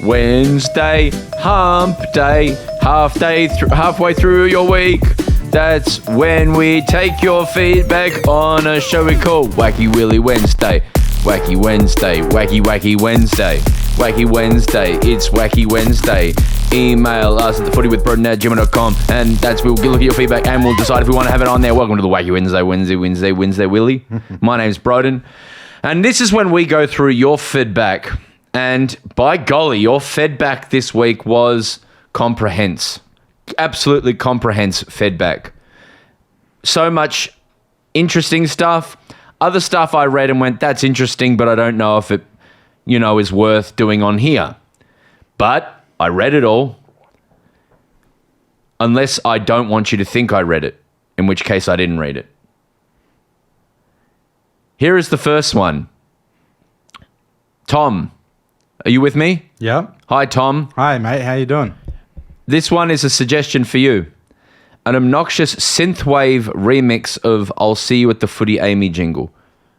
Wednesday, hump day, halfway through your week. That's when we take your feedback on a show we call Wacky Willy Wednesday. Wacky Wednesday, Wacky Wednesday. Wacky Wednesday, it's Wacky Wednesday. Email us at thefootywithbroden@gmail.com, and that's we'll look at your feedback and we'll decide if we want to have it on there. Welcome to the Wacky Wednesday Willy. My name's Broden, and this is when we go through your feedback. And by golly, your feedback this week was absolutely comprehensive feedback. So much interesting stuff. Other stuff I read and went, that's interesting, but I don't know if it, is worth doing on here. But I read it all. Unless I don't want you to think I read it, in which case I didn't read it. Here is the first one. Tom, are you with me? Yeah. Hi, Tom. Hi, mate. How you doing? This one is a suggestion for you. An obnoxious synthwave remix of I'll See You at the Footy AAMI jingle.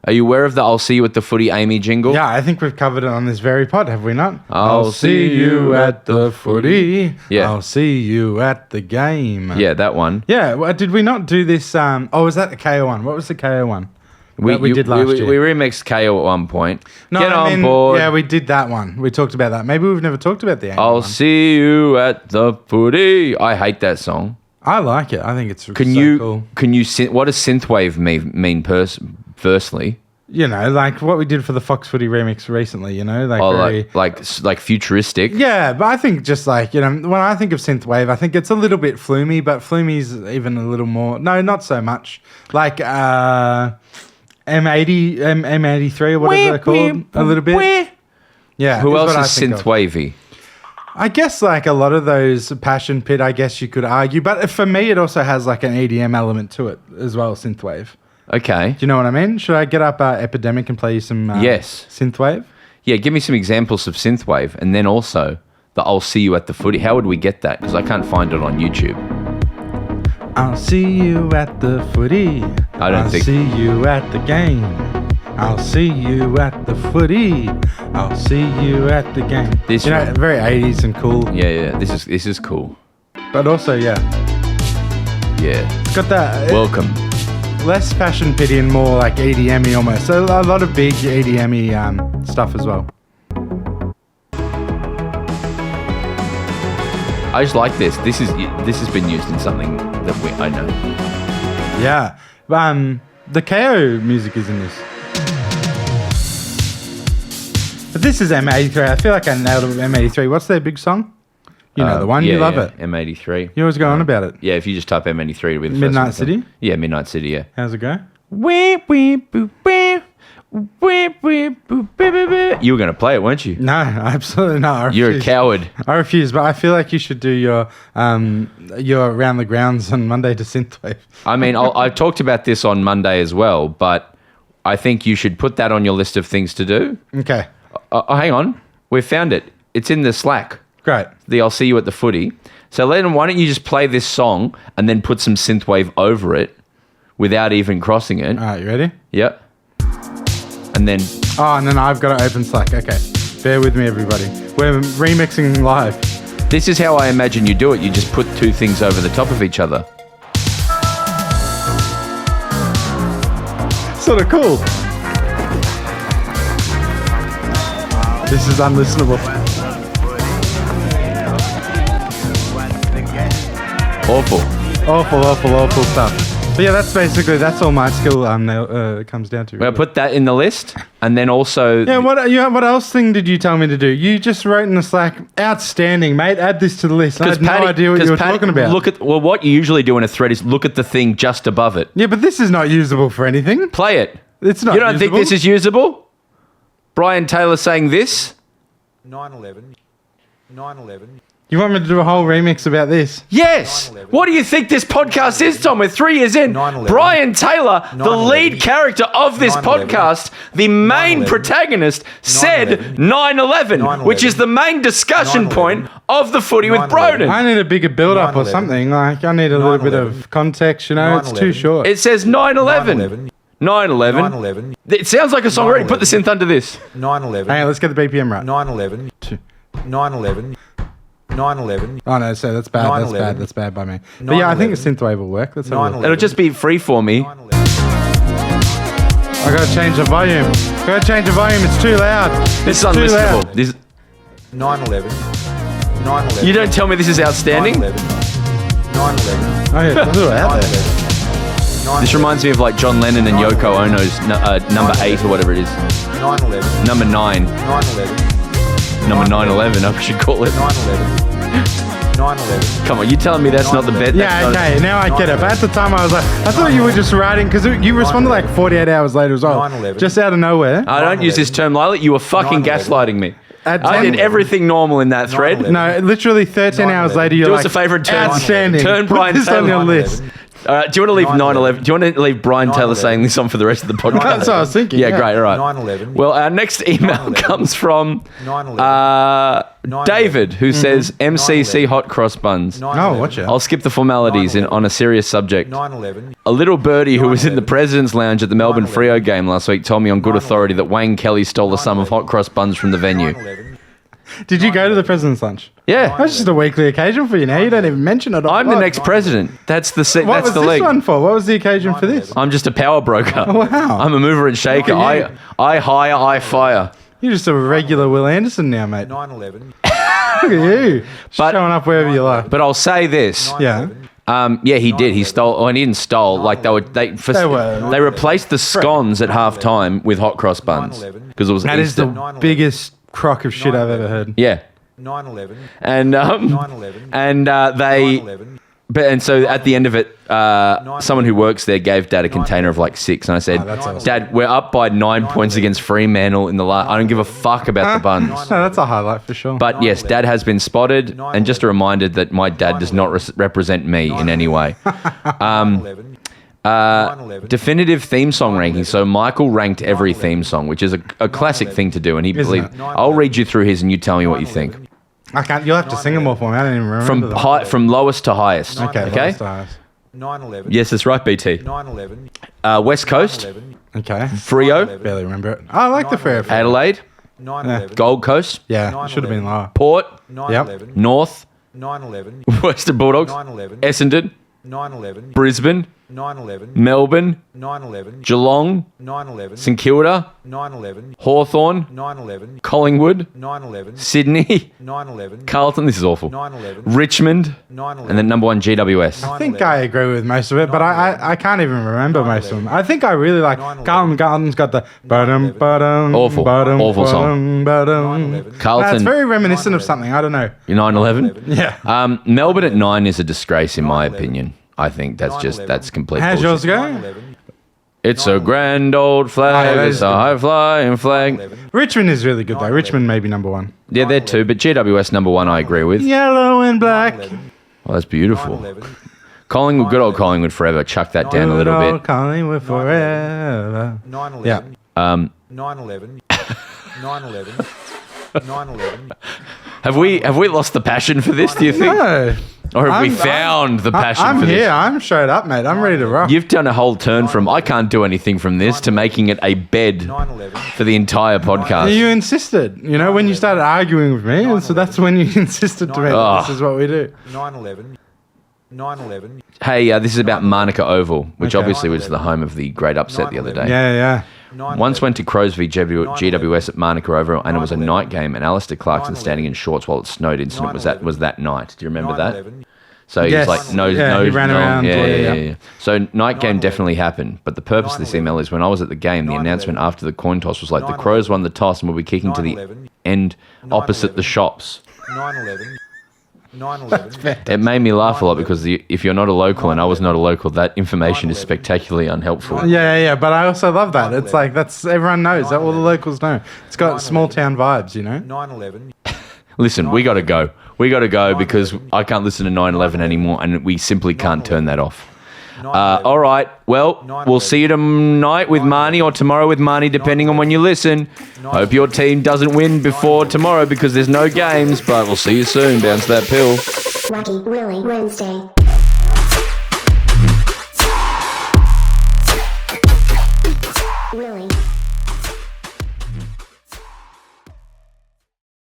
Are you aware of the I'll See You at the Footy AAMI jingle? Yeah, I think we've covered it on this very pod, have we not? I'll see you at the footy. Yeah. I'll see you at the game. Yeah, that one. Yeah, well, did we not do this? Was that the KO one? What was the KO one? We did last year. We remixed KO at one point. No, Get on board. Yeah, we did that one. We talked about that. Maybe we've never talked about the AAMI I'll one. see you at the footy. I hate that song. I like it. I think it's cool. Can you what does synthwave mean firstly? Like what we did for the Fox Footy remix recently, like futuristic. Yeah, but I think just when I think of synthwave, I think it's a little bit flumey, but flumey's even a little more. No, not so much. Like M80, M83 or whatever they're called, a little bit. Yeah. Who else is synthwavy? I guess like a lot of those Passion Pit, I guess you could argue, but for me, it also has like an EDM element to it as well, synthwave. Okay. Do you know what I mean? Should I get up Epidemic and play you some yes. synthwave? Yeah, give me some examples of synthwave, and then also the I'll See You at the Footy. How would we get that? Because I can't find it on YouTube. I'll see you at the footy. I'll see you at the game. I'll see you at the footy. I'll see you at the game. Very 80s and cool. Yeah. This is cool. But also, yeah. It's got that. Welcome. Less Passion Pity and more like EDM-y almost. So a lot of big EDM-y stuff as well. I just like this. This has been used in something that I know. Yeah. The KO music is in this. But this is M83. I feel like I nailed it with M83. What's their big song? You know the one. You love it. M83. You always go on about it. Yeah, if you just type M83, it'll be the Midnight first City? Yeah, Midnight City, yeah. How's it go? You were going to play it, weren't you? No, absolutely not. You're a coward. I refuse, but I feel like you should do your Around the Grounds on Monday to Synthwave. I mean, I talked about this on Monday as well, but I think you should put that on your list of things to do. Okay. Hang on. We've found it. It's in the Slack. Great. The I'll See You at the Footy. So why don't you just play this song and then put some synthwave over it without even crossing it. All right, you ready? Yep. And then... and then I've got to open Slack. Okay. Bear with me, everybody. We're remixing live. This is how I imagine you do it. You just put two things over the top of each other. Sort of cool. This is unlistenable. Awful stuff. But yeah, that's all my skill comes down to. Well, put that in the list, and then also... Yeah, what else thing did you tell me to do? You just wrote in the Slack, outstanding, mate, add this to the list. I had no idea what you were talking about. What you usually do in a thread is look at the thing just above it. Yeah, but this is not usable for anything. Play it. It's not. You don't think this is usable? Brian Taylor saying this? 9/11. You want me to do a whole remix about this? Yes. 9/11. What do you think this podcast is, Tom? We're 3 years in. 9/11. Brian Taylor, the lead character of this podcast, the main protagonist, said 9/11, which is the main discussion point of the Footy with Broden. I need a bigger build-up or something. Like, I need a little bit of context, It's too short. It says 9/11. 9/11. It sounds like a song already. Put the synth under this. 9/11. Hang on, let's get the BPM right. 9/11. 9/11. 9/11. Oh no, so that's bad. 9/11. That's bad by me. But yeah, I think a synthwave will work. Let's have a look. 9/11. It'll just be free for me. 9/11. I gotta change the volume. It's too loud. This is Too unlistenable. loud. This, 9/11. 9/11. you don't tell me this is outstanding. 9/11. 9/11. Oh yeah, let's do it out there. 9/11. This reminds me of like John Lennon and Yoko Ono's number 8 or whatever it is. 9/11. Number 9. 9/11. Number 9/11, I should call it. 9/11. 9/11. Come on, you telling me that's not the bed? Yeah, okay, now I get it. But at the time I was like, I thought you were just writing, because you responded like 48 hours later as well. 9/11. Just out of nowhere. I don't use this term lightly. You were fucking 9/11. gaslighting me. At I did 10 everything normal in that thread. 9/11. No, literally 13 hours 9/11. later, you're Do like, us a favour, turn outstanding. Turn Put Brian this on your Taylor. list. Do you want to leave 9/11? 9/11? Do you want to leave Brian Taylor 9/11. saying this on for the rest of the podcast? That's what I was thinking. Yeah, great. All right. 9/11. Well, our next email 9/11. comes from 9/11. David, who says MCC 9/11. hot cross buns. 9/11. Oh, watch out. I'll skip the formalities on a serious subject. 9/11. A little birdie who was in the 9/11. President's Lounge at the Melbourne 9/11. Freo game last week told me on good 9/11. authority that Wayne Kelly stole a sum of hot cross buns from the venue. 9/11. Did you go to the President's Lunch? Yeah. That's just a weekly occasion for you now. You don't even mention it. I'm the What? next president. That's the What that's was the this league. one for? What was the occasion for this? I'm just a power broker. Wow. I'm a mover and shaker. Look at you. I hire, I fire. You're just a regular Will Anderson now, mate. 9/11. Look at you. But- Showing up wherever you like. But I'll say this. Yeah. Yeah, he did. He stole. Oh, and he didn't stole. Like they replaced the scones at half time with hot cross buns because it was That is Easter. the biggest crock of shit I've ever heard. Yeah, 9/11. and 9/11. they. 9/11. And so at the end of it, someone who works there gave Dad a container of like 6, and I said, that's awesome. "Dad, we're up by 9 points against Fremantle in the last. I don't give a fuck about the buns." No, that's a highlight for sure. But yes, Dad has been spotted, and just a reminder that my dad does not represent me in any way. 9/11. 9/11. Definitive theme song ranking. So Michael ranked every theme song, which is a classic thing to do, and he Isn't believed. it? I'll read you through his, and you tell me what you think. I can't. You'll have to sing them all for me. I don't even remember them. From lowest to highest. Okay. Okay. lowest to highest. 9/11. Yes, that's right, BT. 9/11. West Coast, 9/11. Okay. Frio, Barely remember it. Oh, I like the fair. Adelaide, 9/11. Gold Coast, Yeah, should have been lower. Port, 9/11. North, 9/11. Western Bulldogs, 9/11. Essendon, 9/11. Brisbane, 9/11. Melbourne, 9/11. Geelong, 9/11. St Kilda, 9/11. Hawthorn, 9/11. Collingwood, 9/11. Sydney, 9/11. Carlton. This is awful. 9/11. Richmond, 9/11. and then number 1 GWS. I think I agree with most of it, but I can't even remember most of them. I think I really like 9/11. Carlton. Carlton's got the bottom. Awful. Awful song. 9/11. Carlton, It's very reminiscent of something. I don't know. 9/11. Yeah. Melbourne at 9 is a disgrace in my opinion. I think that's complete How's bullshit. yours going? 9/11. It's a grand old flag. Oh, yeah, that It's is a good. high flying flag. 9/11. Richmond is really good though. 9/11. Richmond may be number one. Yeah, they're 2, but GWS number 1 I agree with. Yellow and black. 9/11. Well, that's beautiful. 9/11. Collingwood, good old Collingwood forever. Chuck that down a little Good bit. old Collingwood forever. 9/11. Yeah. 9/11. 9/11. 9/11. Have we lost the passion for this? Do you think, No. or have we I'm- found the passion I'm for here. this? I'm straight up, mate. I'm ready to rock. You've done a whole turn from I can't do anything from this to making it a bed 9/11. for the entire podcast. You insisted, when you started arguing with me, and so that's when you insisted to me. Oh. This is what we do. 9/11. 9/11. Hey, this is about Monica Oval, which Okay. obviously was the home of the great upset the other day. Yeah. Once went to Crows v GWS at Monica Oval, and it was a night game, and Alistair Clarkson standing in shorts while it snowed. Incident was that night. Do you remember that? 9/11. So he Yes. was like, no, Yeah, he ran around, Yeah. So night game definitely happened. But the purpose of this email is when I was at the game, the announcement after the coin toss was like, the Crows won the toss and will be kicking to the 9/11. end opposite the shops. 9/11. 9/11. It made me laugh a lot because if you're not a local and I was not a local, that information is spectacularly unhelpful. Yeah. But I also love that. It's like everyone knows that all the locals know. It's got small town vibes, 9/11. Listen, we got to go. We got to go because I can't listen to 9/11 anymore, and we simply can't turn that off. All right. Well, we'll see you tonight with Marnie or tomorrow with Marnie, depending on when you listen. Hope your team doesn't win before tomorrow because there's no games, but we'll see you soon. Bounce that pill. Wacky Willy Wednesday. Willy.